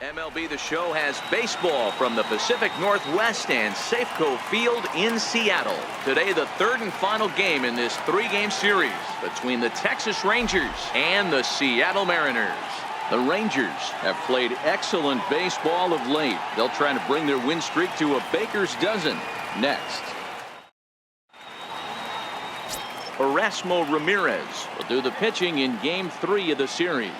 MLB The Show has baseball from the Pacific Northwest and Safeco Field in Seattle. Today, the third and final game in this three-game series between the Texas Rangers and the Seattle Mariners. The Rangers have played excellent baseball of late. They'll try to bring their win streak to a baker's dozen next. Erasmo Ramirez will do the pitching in Game 3 of the series.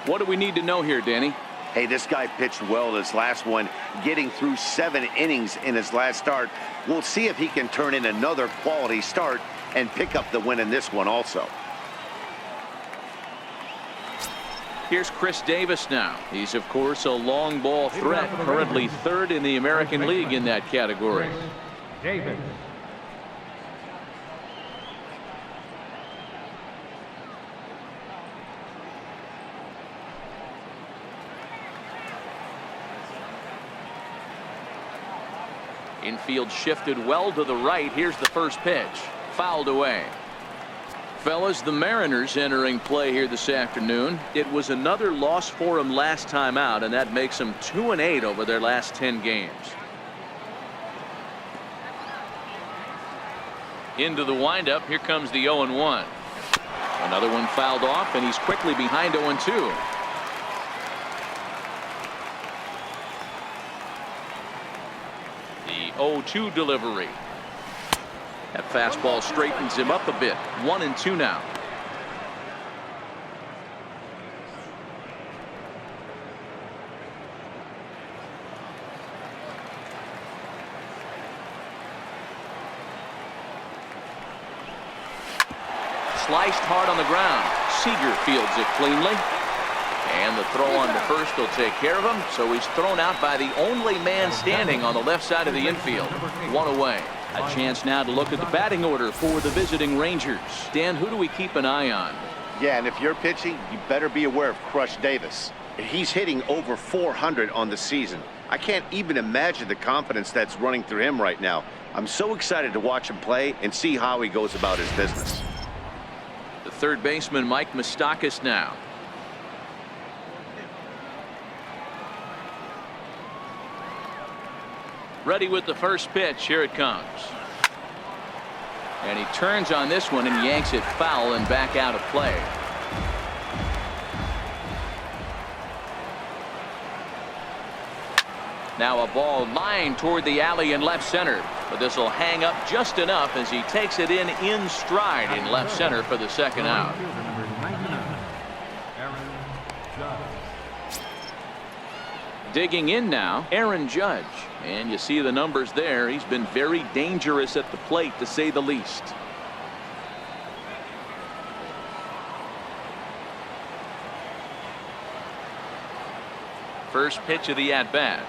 What do we need to know here, Danny? Hey, this guy pitched well this last one, getting through 7 innings in his last start. We'll see if he can turn in another quality start and pick up the win in this one also. Here's Chris Davis now. He's, of course, a long ball threat, currently third in the American League in that category. Davis. Infield shifted well to the right. Here's the first pitch. Fouled away. Fellas, the Mariners entering play here this afternoon. It was another loss for them last time out, and that makes them 2-8 over their last 10 games. Into the windup. Here comes the 0-1. Another one fouled off, and he's quickly behind 0-2. The 0-2 delivery. That fastball straightens him up a bit. 1-2 now. Sliced hard on the ground. Seager fields it cleanly. And the throw on to first will take care of him. So he's thrown out by the only man standing on the left side of the infield. One away. A chance now to look at the batting order for the visiting Rangers. Dan, who do we keep an eye on? Yeah, and if you're pitching, you better be aware of Crush Davis. He's hitting over 400 on the season. I can't even imagine the confidence that's running through him right now. I'm so excited to watch him play and see how he goes about his business. The third baseman, Mike Moustakas, now. Ready with the first pitch. Here it comes. And he turns on this one and yanks it foul and back out of play. Now a ball lined toward the alley in left center. But this will hang up just enough as he takes it in stride in left center for the second out. Digging in now, Aaron Judge. And you see the numbers there. He's been very dangerous at the plate, to say the least. First pitch of the at-bat.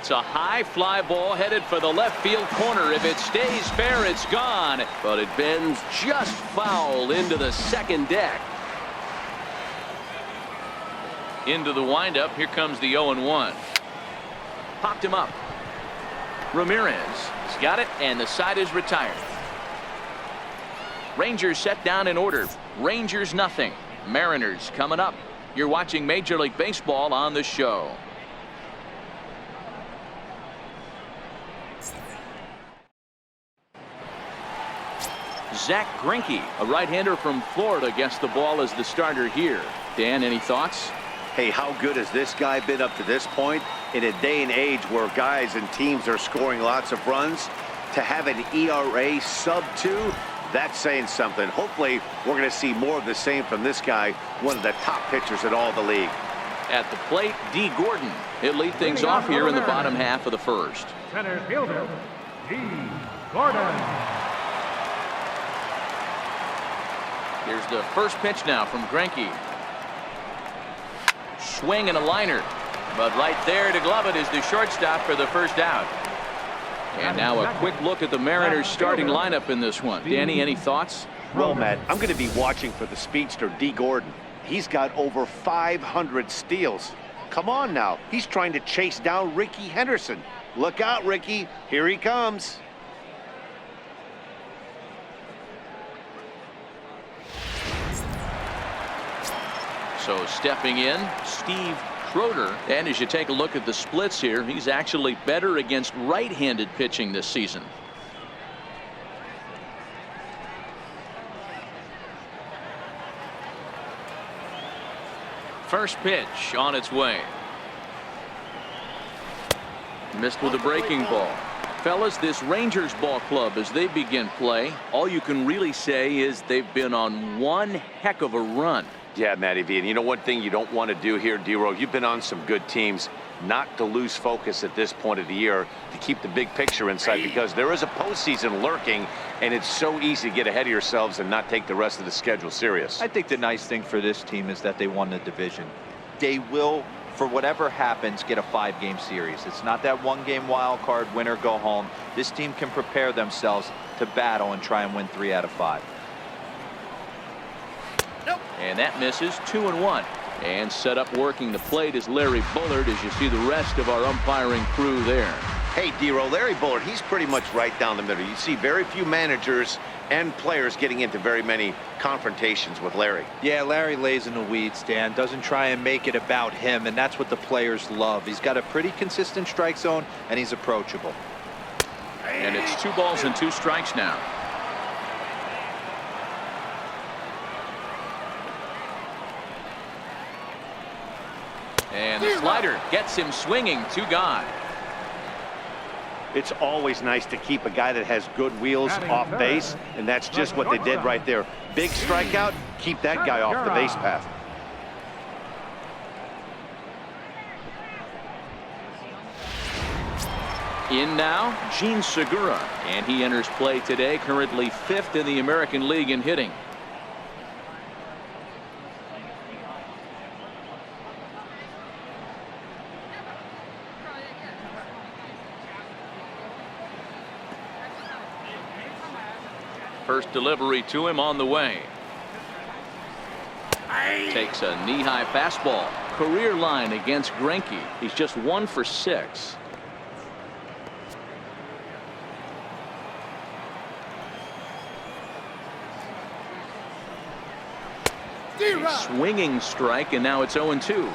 It's a high fly ball headed for the left field corner. If it stays fair, it's gone. But it bends just foul into the second deck. Into the windup. Here comes the 0-1. Popped him up. Ramirez has got it, and the side is retired. Rangers set down in order. Rangers nothing. Mariners coming up. You're watching Major League Baseball on The Show. Zach Greinke, a right-hander from Florida, gets the ball as the starter here. Dan, any thoughts? Hey, how good has this guy been up to this point? In a day and age where guys and teams are scoring lots of runs, to have an ERA sub-2, that's saying something. Hopefully, we're going to see more of the same from this guy, one of the top pitchers in all the league. At the plate, D. Gordon. He'll lead things off here in the bottom half of the first. Center fielder, D. Gordon. Here's the first pitch now from Greinke. Swing and a liner. But right there to glove it is the shortstop for the first out. And now a quick look at the Mariners starting lineup in this one. Danny, any thoughts? Well, Matt, I'm going to be watching for the speedster D. Gordon. He's got over 500 steals. Come on now. He's trying to chase down Ricky Henderson. Look out, Ricky. Here he comes. So stepping in, Steve Schroeder. And as you take a look at the splits here, he's actually better against right-handed pitching this season. First pitch on its way. Missed with a breaking ball. Fellas, this Rangers ball club, as they begin play, all you can really say is they've been on one heck of a run. Yeah, Matty V. And you know one thing you don't want to do here, D-Row, you've been on some good teams, not to lose focus at this point of the year, to keep the big picture in sight, because there is a postseason lurking, and it's so easy to get ahead of yourselves and not take the rest of the schedule serious. I think the nice thing for this team is that they won the division. They will, for whatever happens, get a 5-game series. It's not that 1-game wild card, win or go home. This team can prepare themselves to battle and try and win 3 out of 5. Nope. And that misses. 2-1. And set up working the plate is Larry Bullard, as you see the rest of our umpiring crew there. Hey, D-Row, Larry Bullard, he's pretty much right down the middle. You see very few managers and players getting into very many confrontations with Larry. Yeah, Larry lays in the weeds, Dan. Doesn't try and make it about him, and that's what the players love. He's got a pretty consistent strike zone, and he's approachable. And it's 2 balls and 2 strikes now. And the slider gets him swinging. 2 gone. It's always nice to keep a guy that has good wheels off base, and that's just what they did right there. Big strikeout, keep that guy off the base path. In now, Gene Segura, and he enters play today, currently 5th in the American League in hitting. First delivery to him on the way. Takes a knee-high fastball. Career line against Greinke. He's just 1 for 6. Swinging strike, and now it's 0-2.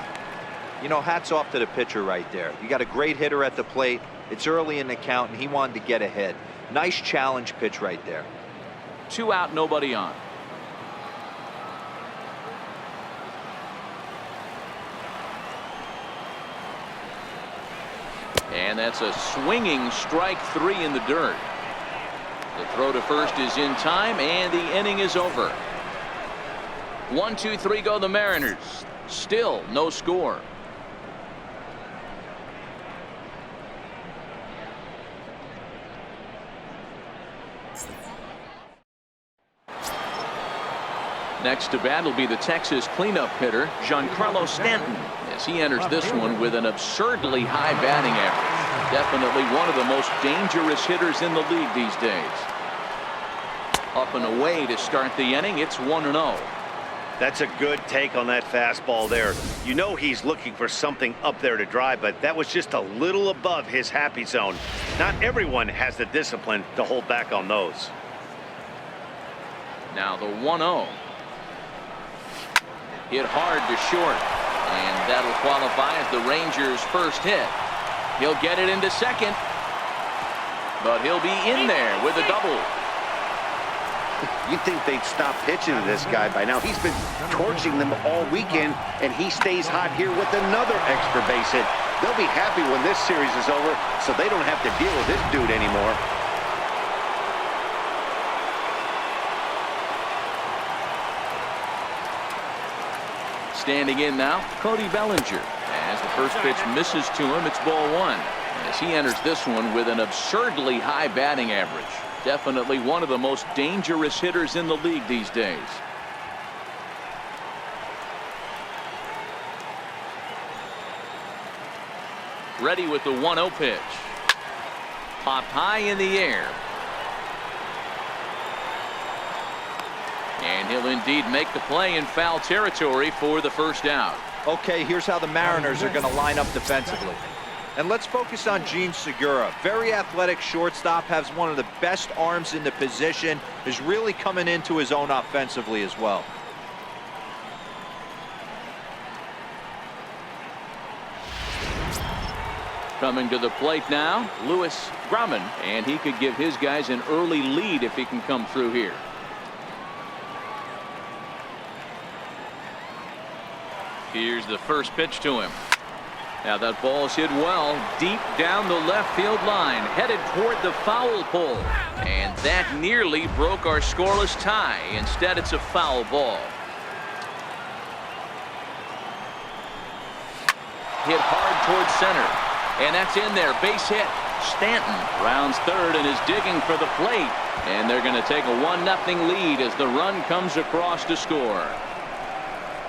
You know, hats off to the pitcher right there. You got a great hitter at the plate. It's early in the count, and he wanted to get ahead. Nice challenge pitch right there. 2 out, nobody on. And that's a swinging strike 3 in the dirt. The throw to first is in time, and the inning is over. 1, 2, 3 go the Mariners. Still no score. Next to bat will be the Texas cleanup hitter, Giancarlo Stanton, as he enters this one with an absurdly high batting average. Definitely one of the most dangerous hitters in the league these days. Up and away to start the inning. It's 1-0. That's a good take on that fastball there. You know he's looking for something up there to drive, but that was just a little above his happy zone. Not everyone has the discipline to hold back on those. Now the 1-0. Hit hard to short, and that'll qualify as the Rangers' first hit. He'll get it into second, but he'll be in there with a double. You'd think they'd stop pitching to this guy by now. He's been torching them all weekend, and he stays hot here with another extra base hit. They'll be happy when this series is over, so they don't have to deal with this dude anymore. Standing in now, Cody Bellinger. As the first pitch misses to him, it's ball 1. As he enters this one with an absurdly high batting average. Definitely one of the most dangerous hitters in the league these days. Ready with the 1-0 pitch. Popped high in the air. And he'll indeed make the play in foul territory for the first out. Okay, here's how the Mariners are going to line up defensively. And let's focus on Gene Segura. Very athletic shortstop, has one of the best arms in the position, is really coming into his own offensively as well. Coming to the plate now, Lewis Grumman, and he could give his guys an early lead if he can come through here. Here's the first pitch to him. Now that ball's hit well deep down the left field line, headed toward the foul pole, and that nearly broke our scoreless tie. Instead, it's a foul ball. Hit hard towards center, and that's in there. Base hit. Stanton rounds third and is digging for the plate, and they're going to take a 1-0 lead as the run comes across to score.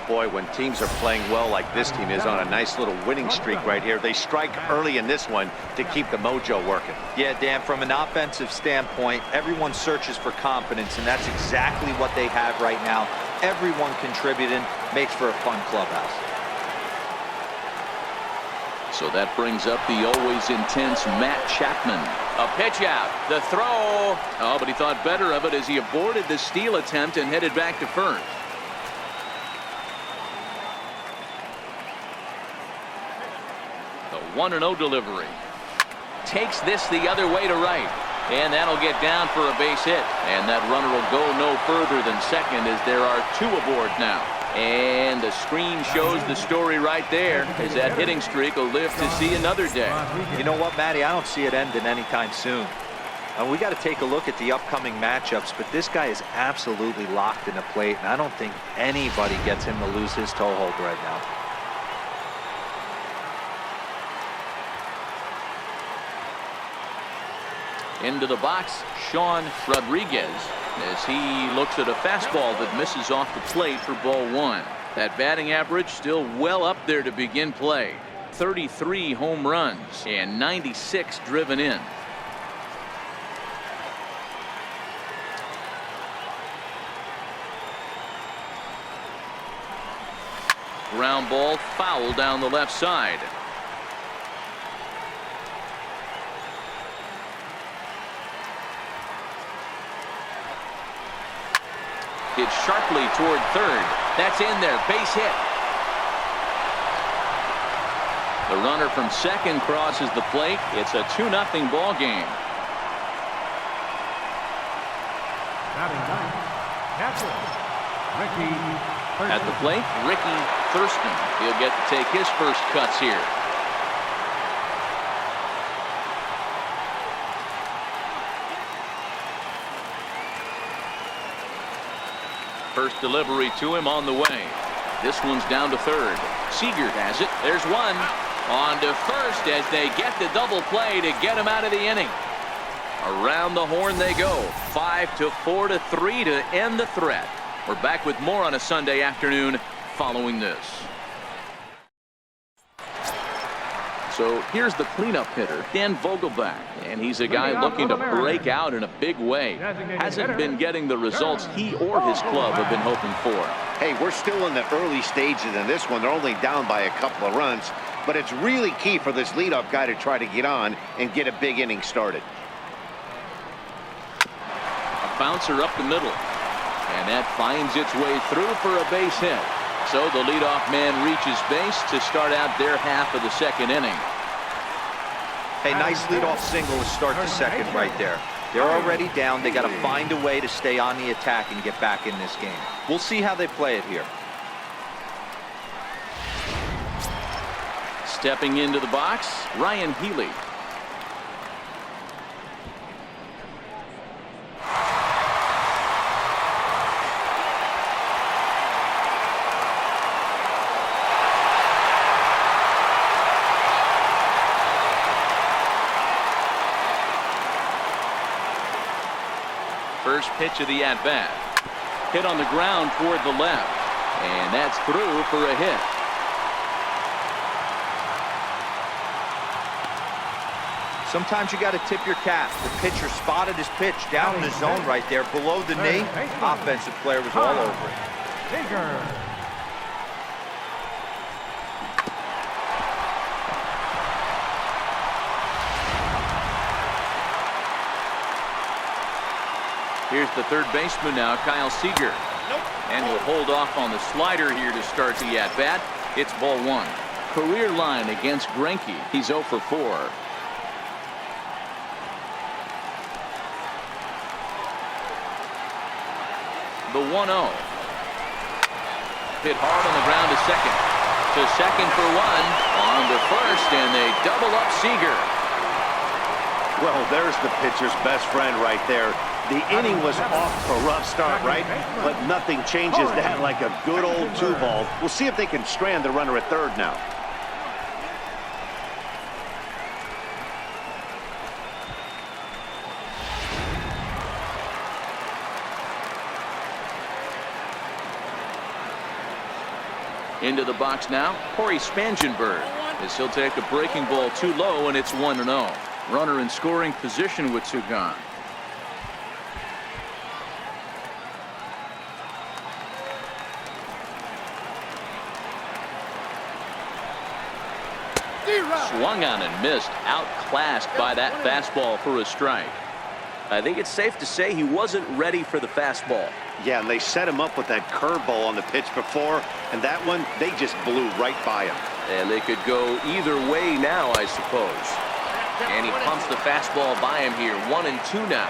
Boy, when teams are playing well like this team is on a nice little winning streak right here, they strike early in this one to keep the mojo working. Yeah, Dan, from an offensive standpoint, everyone searches for confidence, and that's exactly what they have right now. Everyone contributing makes for a fun clubhouse. So that brings up the always intense Matt Chapman. A pitch out. The throw. Oh, but he thought better of it as he aborted the steal attempt and headed back to first. The 1-0 delivery. Takes this the other way to right. And that'll get down for a base hit. And that runner will go no further than second as there are 2 aboard now. And the screen shows the story right there as that hitting streak will live to see another day. You know what, Matty? I don't see it ending anytime soon. We got to take a look at the upcoming matchups, but this guy is absolutely locked in the plate, and I don't think anybody gets him to lose his toehold right now. Into the box, Sean Rodriguez, as he looks at a fastball that misses off the plate for ball 1. That batting average still well up there to begin play. 33 home runs and 96 driven in. Ground ball foul down the left side. Hit sharply toward third. That's in there. Base hit. The runner from second crosses the plate. It's a 2-0 ball game. Batting ninth, catcher, Ricky Thurston. At the plate, Ricky Thurston. He'll get to take his first cuts here. First delivery to him on the way. This one's down to third. Seager has it. There's one. On to first as they get the double play to get him out of the inning. Around the horn they go. 5-4-3 to end the threat. We're back with more on a Sunday afternoon following this. So here's the cleanup hitter, Dan Vogelbach, and he's a guy looking to break out in a big way. Hasn't been getting the results he or his club have been hoping for. Hey, we're still in the early stages in this one. They're only down by a couple of runs, but it's really key for this leadoff guy to try to get on and get a big inning started. A bouncer up the middle, and that finds its way through for a base hit. So the leadoff man reaches base to start out their half of the second inning. Hey, nice leadoff single to start the second right there. They're already down. They got to find a way to stay on the attack and get back in this game. We'll see how they play it here. Stepping into the box, Ryan Healy. First pitch of the at-bat. Hit on the ground toward the left. And that's through for a hit. Sometimes you got to tip your cap. The pitcher spotted his pitch down in the zone right there below the knee. Offensive player was all over it. Seager. Here's the third baseman now, Kyle Seager. And he'll hold off on the slider here to start the at-bat. It's ball 1. career line against Greinke. He's 0 for 4. The 1-0. Hit hard on the ground to second. To second for 1. On to first, and they double up Seager. Well, there's the pitcher's best friend right there. The inning was off to a rough start, right? But nothing changes that like a good old 2-ball. We'll see if they can strand the runner at third now. Into the box now, Corey Spangenberg, as he'll take a breaking ball too low, and it's 1-0. Runner in scoring position with 2 gone. Swung on and missed, outclassed by that fastball for a strike. I think it's safe to say he wasn't ready for the fastball. Yeah, and they set him up with that curveball on the pitch before, and that one, they just blew right by him. And they could go either way now, I suppose. And he pumps the fastball by him here. 1-2 now.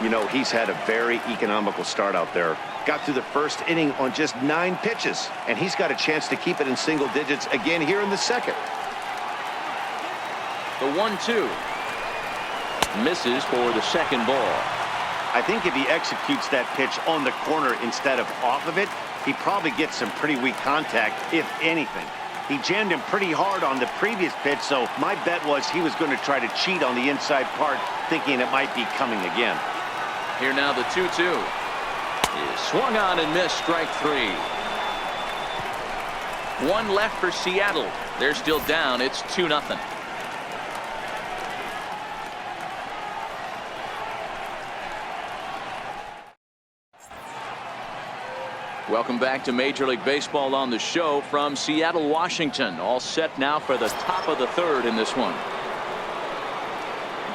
You know, he's had a very economical start out there. Got through the first inning on just 9 pitches, and he's got a chance to keep it in single digits again here in the second. The 1-2. Misses for the second ball. I think if he executes that pitch on the corner instead of off of it, he probably gets some pretty weak contact, if anything. He jammed him pretty hard on the previous pitch, so my bet was he was going to try to cheat on the inside part, thinking it might be coming again. Here now the 2-2. Is swung on and missed, strike 3. 1 left for Seattle. They're still down. It's 2-0. Welcome back to Major League Baseball on the show from Seattle, Washington. All set now for the top of the third in this one.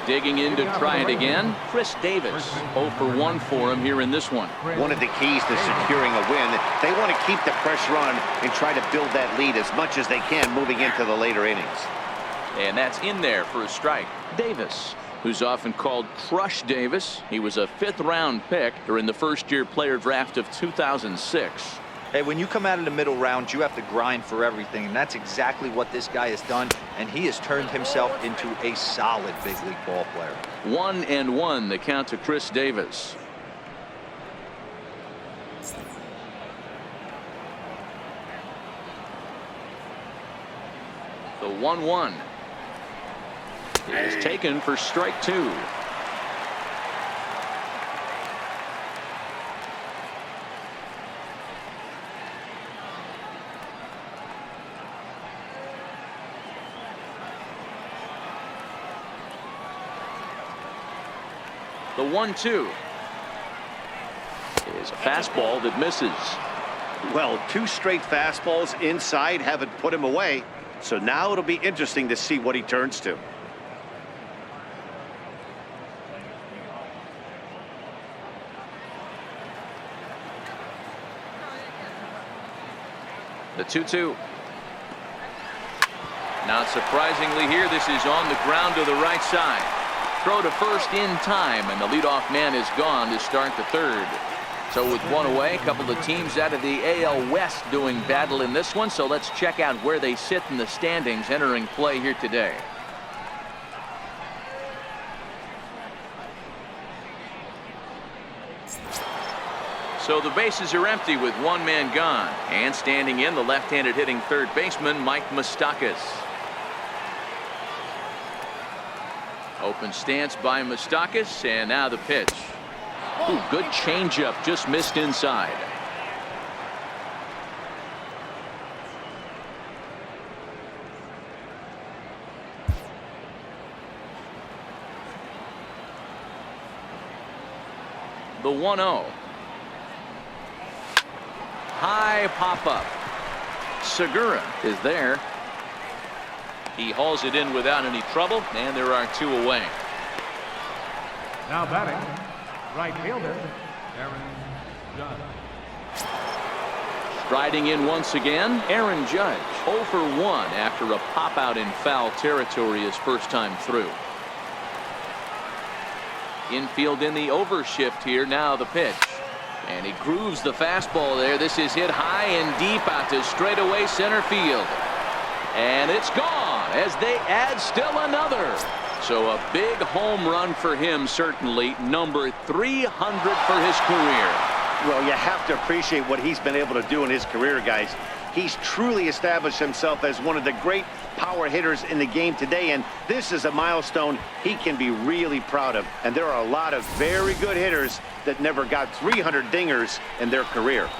Digging in to try it again, Chris Davis. 0 for 1 for him here in this one. One of the keys to securing a win, they want to keep the pressure on and try to build that lead as much as they can moving into the later innings. And that's in there for a strike. Davis, who's often called Crush Davis. He was a 5th-round pick during the first-year player draft of 2006. Hey, when you come out of the middle round, you have to grind for everything, and that's exactly what this guy has done, and he has turned himself into a solid big league ball player. 1-1 the count to Chris Davis. The 1-1 is taken for strike 2. The 1-2 is a fastball that misses. Well, 2 straight fastballs inside haven't put him away, so now it'll be interesting to see what he turns to. The 2-2. Not surprisingly here, this is on the ground to the right side. Throw to first in time, and the leadoff man is gone to start the third. So with 1 away, a couple of teams out of the AL West doing battle in this one. So let's check out where they sit in the standings entering play here today. So the bases are empty with 1 man gone. And standing in, the left-handed hitting third baseman, Mike Moustakas. Open stance by Moustakas, and now the pitch. Ooh, good changeup, just missed inside. The 1-0. High pop-up. Segura is there. He hauls it in without any trouble, and there are 2 away. Now batting, right fielder, Aaron Judge. Striding in once again, Aaron Judge. 0 for 1 after a pop out in foul territory his first time through. Infield in the overshift here. Now the pitch. And he grooves the fastball there. This is hit high and deep out to straightaway center field. And it's gone as they add still another. So a big home run for him, certainly number 300 for his career. Well, you have to appreciate what he's been able to do in his career, guys. He's truly established himself as one of the great power hitters in the game today, and this is a milestone he can be really proud of. And there are a lot of very good hitters that never got 300 dingers in their career.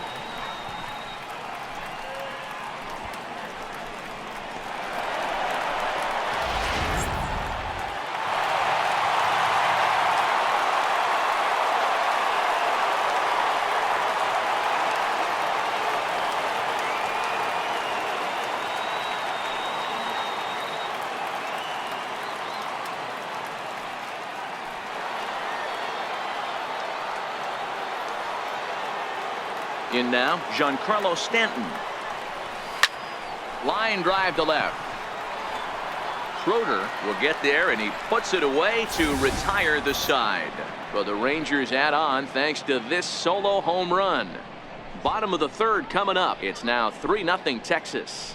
In now, Giancarlo Stanton. Line drive to left. Schroeder will get there, and he puts it away to retire the side. But the Rangers add on thanks to this solo home run. Bottom of the third coming up. It's now 3-0 Texas.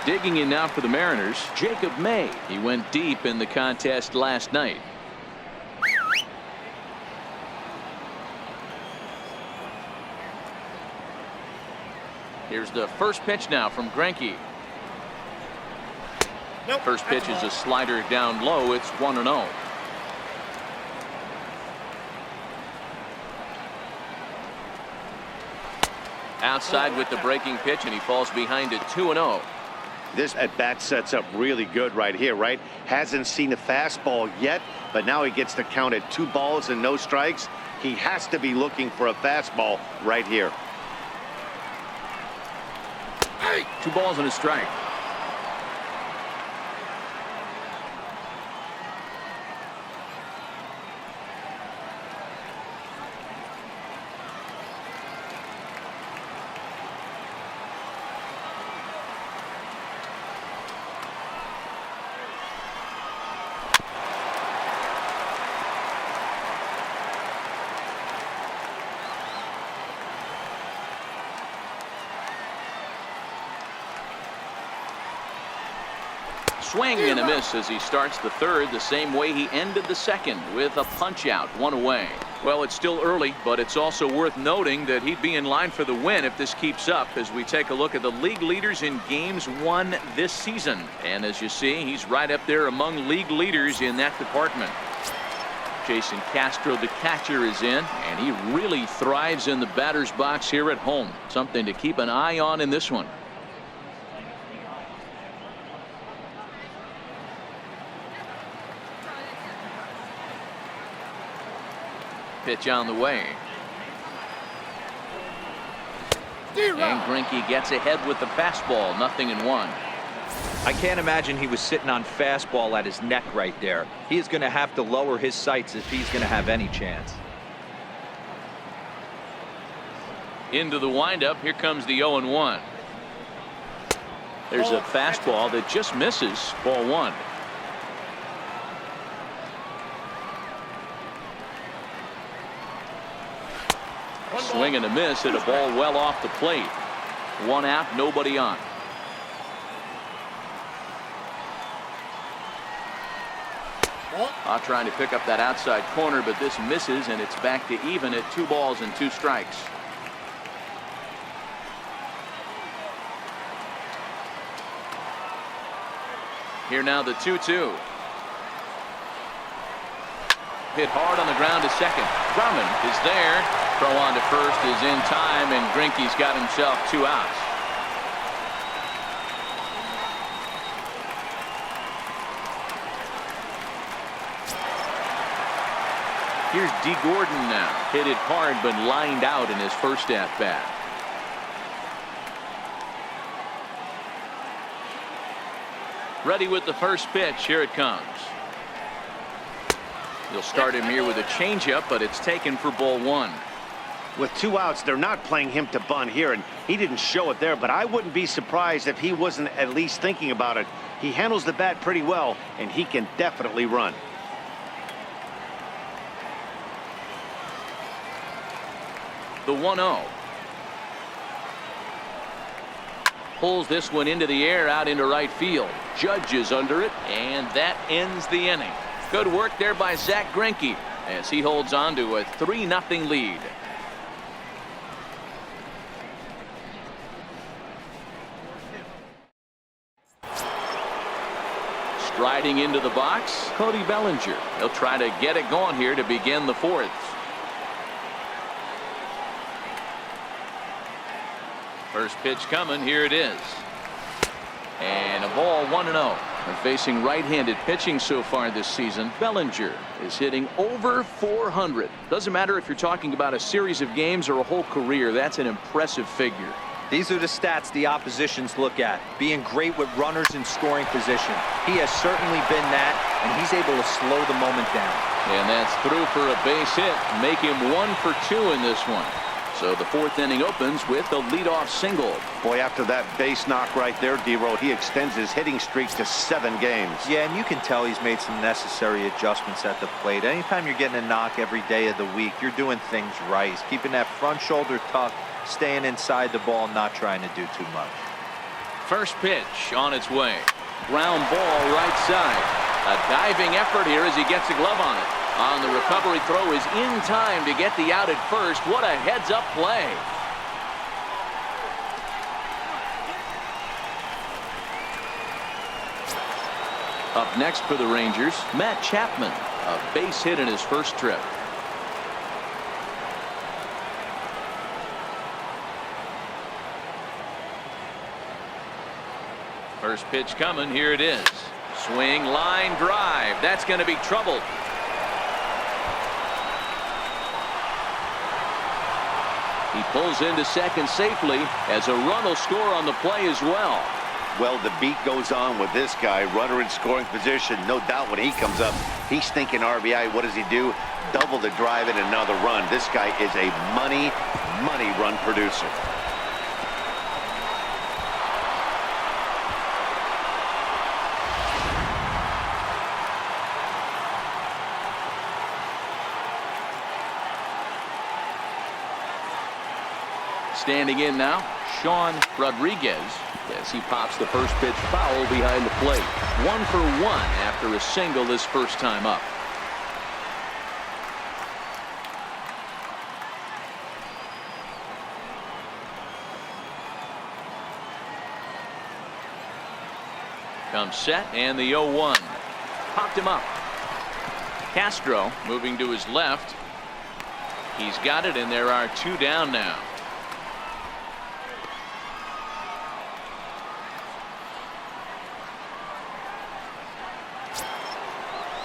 Digging in now for the Mariners, Jacob May. He went deep in the contest last night. Here's the first pitch now from Greinke. Nope. First pitch is a slider down low. It's 1-0. Outside with the breaking pitch, and he falls behind it 2-0. This at-bat sets up really good right here, right? Hasn't seen a fastball yet, but now he gets to count at 2 balls and no strikes. He has to be looking for a fastball right here. 2 balls and a strike. Swing and a miss as he starts the third the same way he ended the second, with a punch out, 1 away. Well, it's still early, but it's also worth noting that he'd be in line for the win if this keeps up as we take a look at the league leaders in games won this season. And as you see, he's right up there among league leaders in that department. Jason Castro, the catcher, is in, and he really thrives in the batter's box here at home. Something to keep an eye on in this one. Pitch on the way. And Greinke gets ahead with the fastball. 0-1. I can't imagine he was sitting on fastball at his neck right there. He is going to have to lower his sights if he's going to have any chance. Into the windup. Here comes the 0-1. There's a fastball that just misses. Ball 1. Swing and a miss at a ball well off the plate. 1 out, nobody on. Trying to pick up that outside corner, but this misses, and it's back to even at 2 balls and 2 strikes. Here now the 2-2. Hit hard on the ground to second. Drummond is there. Throw on to first is in time, and Greinke's got himself 2 outs. Here's D. Gordon now. Hit it hard, but lined out in his first at-bat. Ready with the first pitch. Here it comes. He'll start him here with a changeup, but it's taken for ball one. With 2 outs, they're not playing him to bunt here, and he didn't show it there, but I wouldn't be surprised if he wasn't at least thinking about it. He handles the bat pretty well, and he can definitely run. The 1-0. Pulls this one into the air out into right field. Judge is under it, and that ends the inning. Good work there by Zach Greinke as he holds on to a 3-0 lead. Striding into the box, Cody Bellinger. He'll try to get it going here to begin the fourth. First pitch coming. Here it is. And a ball, 1-0. And facing right-handed pitching so far this season, Bellinger is hitting over 400. Doesn't matter if you're talking about a series of games or a whole career. That's an impressive figure. These are the stats the oppositions look at. Being great with runners in scoring position. He has certainly been that, and he's able to slow the moment down. And that's through for a base hit. Make him 1 for 2 in this one. So the fourth inning opens with a leadoff single. Boy, after that base knock right there, D-Row, he extends his hitting streak to 7 games. Yeah, and you can tell he's made some necessary adjustments at the plate. Anytime you're getting a knock every day of the week, you're doing things right. He's keeping that front shoulder tucked, staying inside the ball, not trying to do too much. First pitch on its way. Ground ball right side. A diving effort here as he gets a glove on it. On the recovery throw is in time to get the out at first. What a heads-up play. Up next for the Rangers, Matt Chapman. A base hit in his first trip. First pitch coming. Here it is. Swing, line drive. That's going to be trouble. He pulls into second safely as a run will score on the play as well. Well, the beat goes on with this guy. Runner in scoring position. No doubt when he comes up, he's thinking RBI. What does he do? Double the drive and another run. This guy is a money run producer. Standing in now, Sean Rodriguez, as he pops the first pitch foul behind the plate. 1 for 1 after a single his first time up. Comes set and the 0-1. Popped him up. Castro moving to his left. He's got it, and there are 2 down now.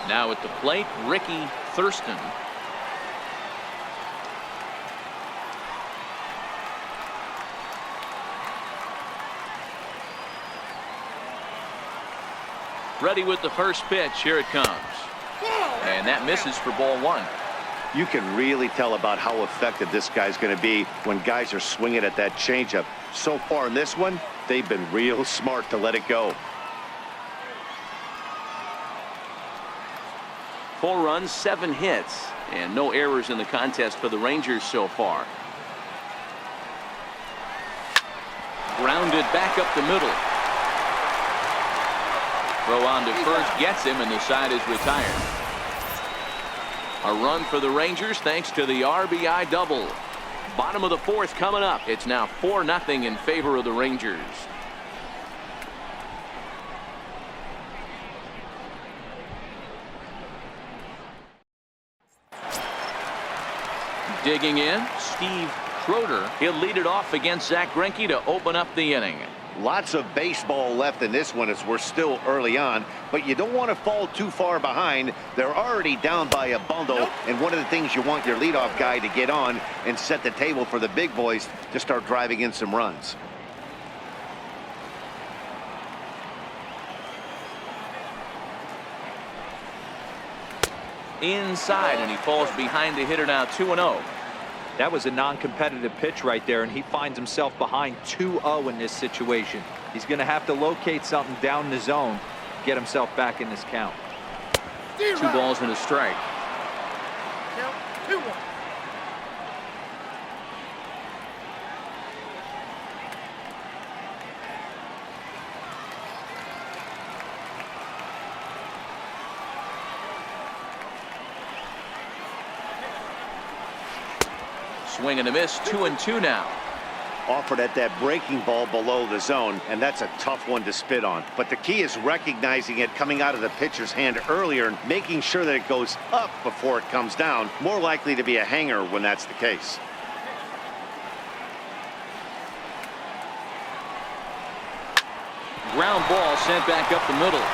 Now at the plate, Ricky Thurston. Ready with the first pitch. Here it comes. And that misses for ball 1. You can really tell about how effective this guy's going to be when guys are swinging at that changeup. So far in this one, they've been real smart to let it go. 4 runs, 7 hits, and no errors in the contest for the Rangers so far. Grounded back up the middle. Throw on to first gets him, and the side is retired. A run for the Rangers thanks to the RBI double. Bottom of the fourth coming up. It's now 4-0 in favor of the Rangers. Digging in, Steve Schroeder. He'll lead it off against Zach Greinke to open up the inning. Lots of baseball left in this one as we're still early on, but you don't want to fall too far behind. They're already down by a bundle, and one of the things you want your leadoff guy to get on and set the table for the big boys to start driving in some runs. inside, and he falls behind the hitter now 2-0. That was a non-competitive pitch right there, and he finds himself behind 2-0 in this situation. He's going to have to locate something down the zone, get himself back in this count. 2 balls and a strike. Count 2-1. Swing and a miss, 2-2 now. Offered at that breaking ball below the zone, and that's a tough one to spit on. But the key is recognizing it coming out of the pitcher's hand earlier and making sure that it goes up before it comes down. More likely to be a hanger when that's the case. Ground ball sent back up the middle.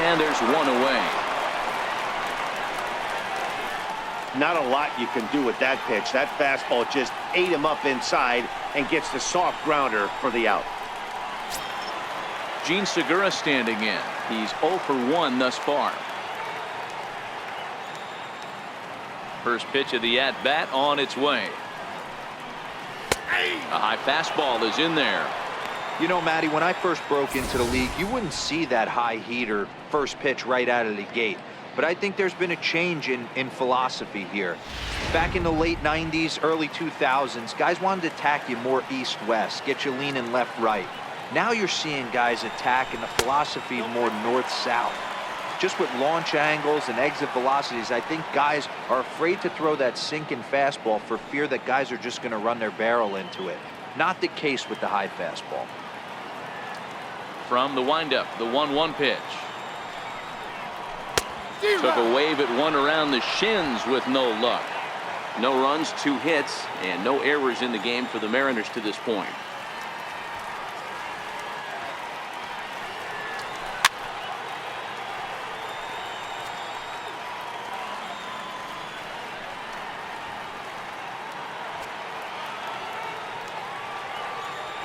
And there's one away. Not a lot you can do with that pitch. That fastball just ate him up inside and gets the soft grounder for the out. Gene Segura standing in. He's 0 for 1 thus far. First pitch of the at-bat on its way. A high fastball is in there. You know, Matty, when I first broke into the league, you wouldn't see that high heater first pitch right out of the gate. But I think there's been a change in philosophy here. Back in the late 90s, early 2000s, guys wanted to attack you more east-west, get you leaning left-right. Now you're seeing guys attacking the philosophy more north-south. Just with launch angles and exit velocities, I think guys are afraid to throw that sinking fastball for fear that guys are just going to run their barrel into it. Not the case with the high fastball. From the windup, the 1-1 pitch. Took a wave at one around the shins with no luck. No runs, 2 hits, and no errors in the game for the Mariners to this point.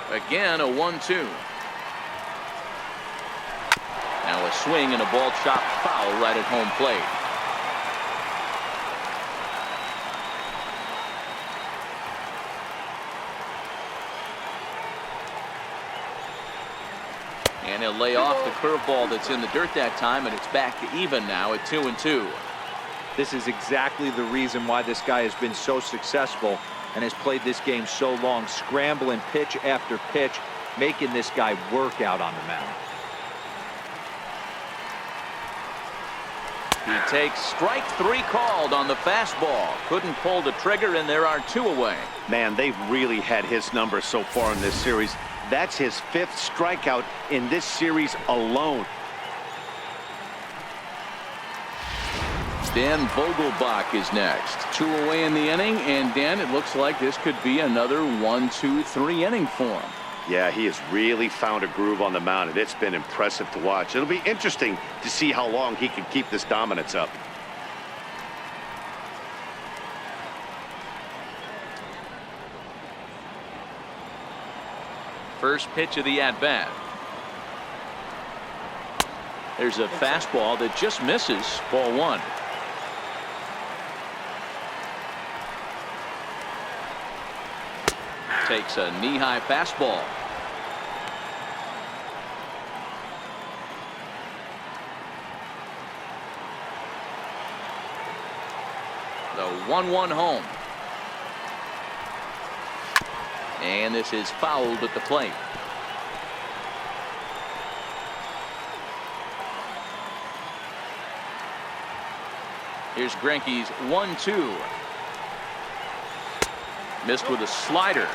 Again, a 1-2. Now a swing and a ball chopped foul right at home plate. And he'll lay off the curveball that's in the dirt that time, and it's back to even now at 2-2. This is exactly the reason why this guy has been so successful and has played this game so long, scrambling pitch after pitch, making this guy work out on the mound. He takes strike 3 called on the fastball. Couldn't pull the trigger, and there are 2 away. Man, they've really had his number so far in this series. That's his 5th strikeout in this series alone. Dan Vogelbach is next. 2 away in the inning, and Dan, it looks like this could be another 1-2-3 inning for him. Yeah, he has really found a groove on the mound, and it's been impressive to watch. It'll be interesting to see how long he can keep this dominance up. First pitch of the at-bat. There's a fastball that just misses. Ball 1. Takes a knee-high fastball. The 1-1 home. And this is fouled at the plate. Here's Greinke's 1-2. Missed with a slider.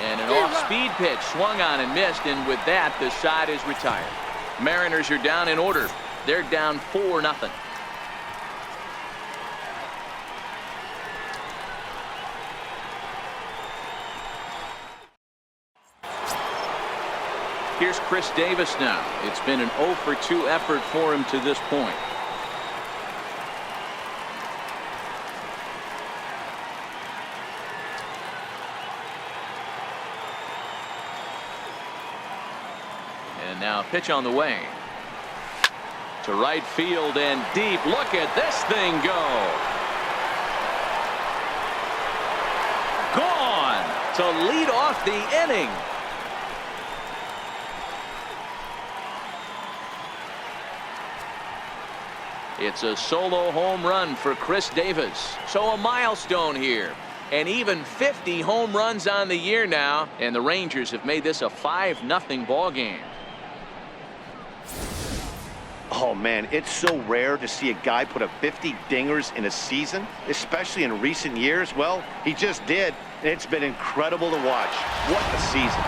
And an off-speed pitch swung on and missed, and with that, the side is retired. Mariners are down in order. They're down 4-0. Here's Chris Davis now. It's been an 0 for 2 effort for him to this point. Now pitch on the way. To right field and deep. Look at this thing go. Gone to lead off the inning. It's a solo home run for Chris Davis. So a milestone here. And even 50 home runs on the year now. And the Rangers have made this a 5-0 ball game. Oh, man, it's so rare to see a guy put up 50 dingers in a season, especially in recent years. Well, he just did, and it's been incredible to watch. What a season.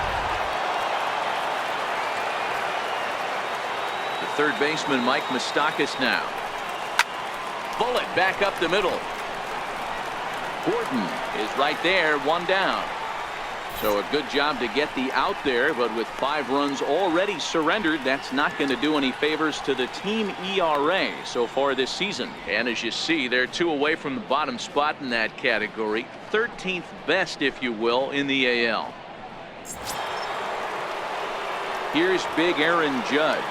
The third baseman, Mike Moustakas now. Bullet back up the middle. Gordon is right there, one down. So a good job to get the out there, but with 5 runs already surrendered, that's not going to do any favors to the team ERA so far this season. And as you see, they're 2 away from the bottom spot in that category. 13th best, if you will, in the AL. Here's big Aaron Judge.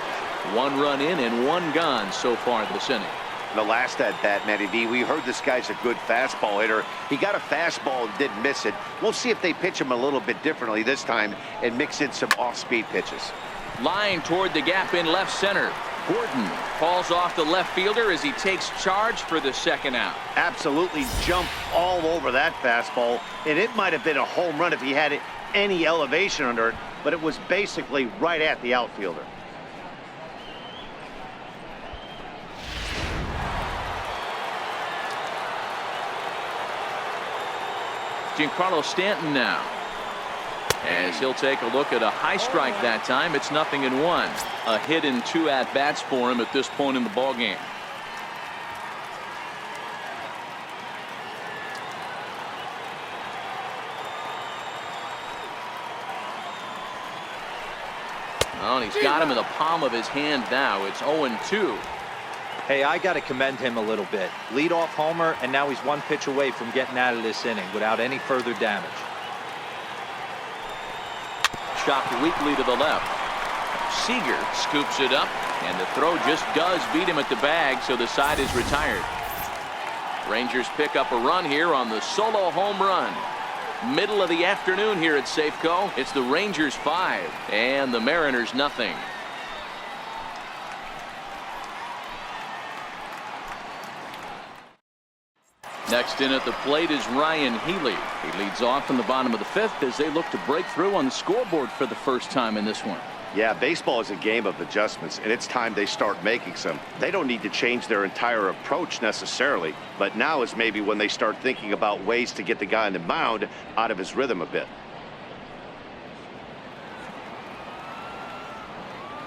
1 run in and 1 gone so far this inning. The last at bat, Matty V, we heard this guy's a good fastball hitter. He got a fastball and didn't miss it. We'll see if they pitch him a little bit differently this time and mix in some off-speed pitches. Line toward the gap in left center. Gordon falls off the left fielder as he takes charge for the second out. Absolutely jumped all over that fastball, and it might have been a home run if he had any elevation under it, but it was basically right at the outfielder. Giancarlo Stanton now, as he'll take a look at a high strike that time. It's 0-1. A hit in 2 at-bats for him at this point in the ball game. Oh, and he's got him in the palm of his hand now. It's 0-2. Hey, I got to commend him a little bit. Leadoff homer, and now he's 1 pitch away from getting out of this inning without any further damage. Chopped weakly to the left. Seager scoops it up, and the throw just does beat him at the bag, so the side is retired. Rangers pick up a run here on the solo home run. Middle of the afternoon here at Safeco. It's the Rangers 5 and the Mariners 0. Next in at the plate is Ryan Healy. He leads off in the bottom of the 5th as they look to break through on the scoreboard for the first time in this one. Yeah, baseball is a game of adjustments, and it's time they start making some. They don't need to change their entire approach necessarily, but now is maybe when they start thinking about ways to get the guy on the mound out of his rhythm a bit.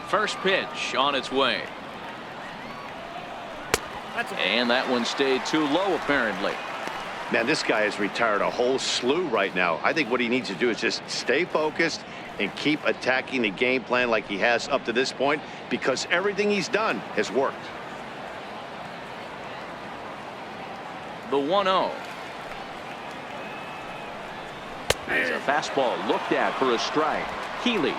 First pitch on its way. And that one stayed too low, apparently. Man, this guy has retired a whole slew right now. I think what he needs to do is just stay focused and keep attacking the game plan like he has up to this point, because everything he's done has worked. The 1-0. It's a fastball looked at for a strike. Healy,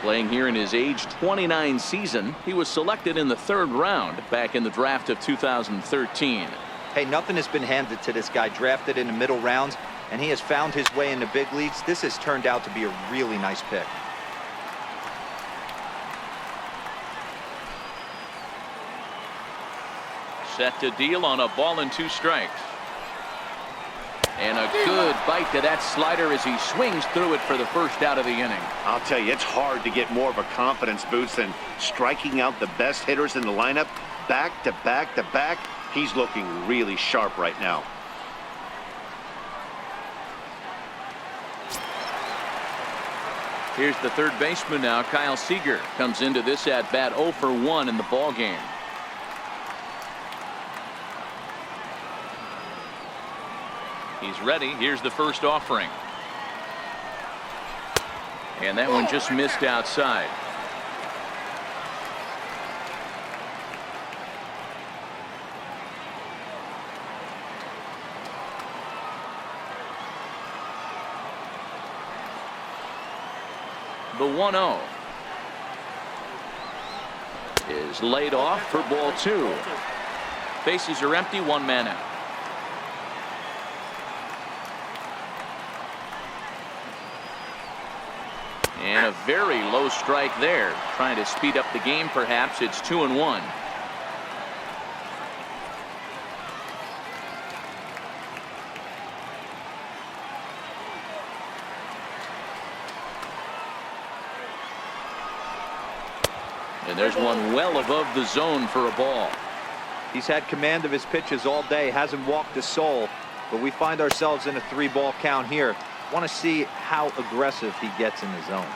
playing here in his age 29 season. He was selected in the 3rd round back in the draft of 2013. Hey, nothing has been handed to this guy. Drafted in the middle rounds, and he has found his way in the big leagues. This has turned out to be a really nice pick. Set to deal on a ball and 2 strikes. And a good bite to that slider as he swings through it for the first out of the inning. I'll tell you, it's hard to get more of a confidence boost than striking out the best hitters in the lineup back to back to back. He's looking really sharp right now. Here's the third baseman now. Kyle Seager comes into this at bat 0 for 1 in the ball game. He's ready. Here's the first offering. And that one just missed outside. The 1-0. is laid off for ball 2. Bases are empty, 1 man out. And a very low strike there. Trying to speed up the game, perhaps. It's 2-1. And there's one well above the zone for a ball. He's had command of his pitches all day, hasn't walked a soul, but we find ourselves in a 3-ball count here. Want to see how aggressive he gets in the zone.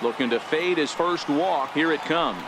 Looking to fade his first walk. Here it comes.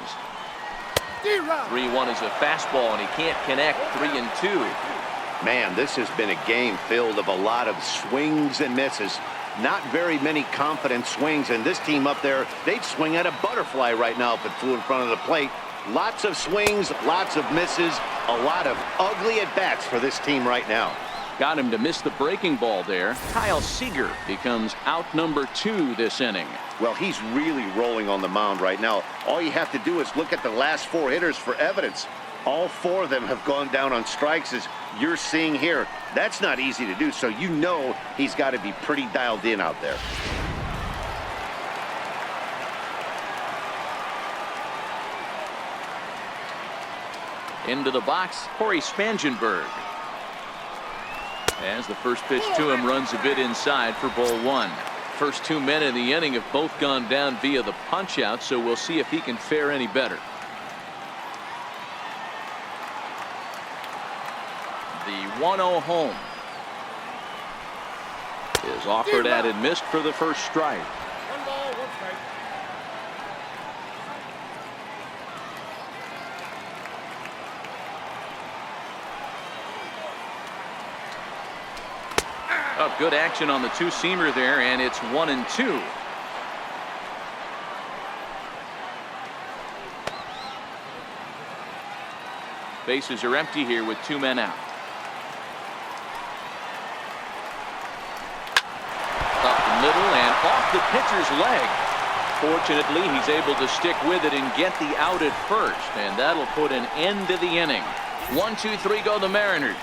3-1 is a fastball, and he can't connect. 3-2. Man, this has been a game filled of a lot of swings and misses. Not very many confident swings, and this team up there, they'd swing at a butterfly right now if it flew in front of the plate. Lots of swings, lots of misses, a lot of ugly at-bats for this team right now. Got him to miss the breaking ball there. Kyle Seager becomes out number 2 this inning. Well, he's really rolling on the mound right now. All you have to do is look at the last 4 hitters for evidence. All 4 of them have gone down on strikes, as you're seeing here. That's not easy to do, so you know he's got to be pretty dialed in out there. Into the box, Corey Spangenberg. As the first pitch to him runs a bit inside for ball 1. First 2 men in the inning have both gone down via the punch out, so we'll see if he can fare any better. The 1-0 home is offered at and missed for the first strike. 1 ball, 1 strike. Oh, good action on the 2-seamer there, and it's 1-2. Bases are empty here with 2 men out. Up the middle and off the pitcher's leg. Fortunately, he's able to stick with it and get the out at first, and that'll put an end to the inning. 1-2-3 go the Mariners.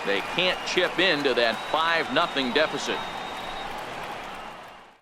They can't chip into that 5-0 deficit.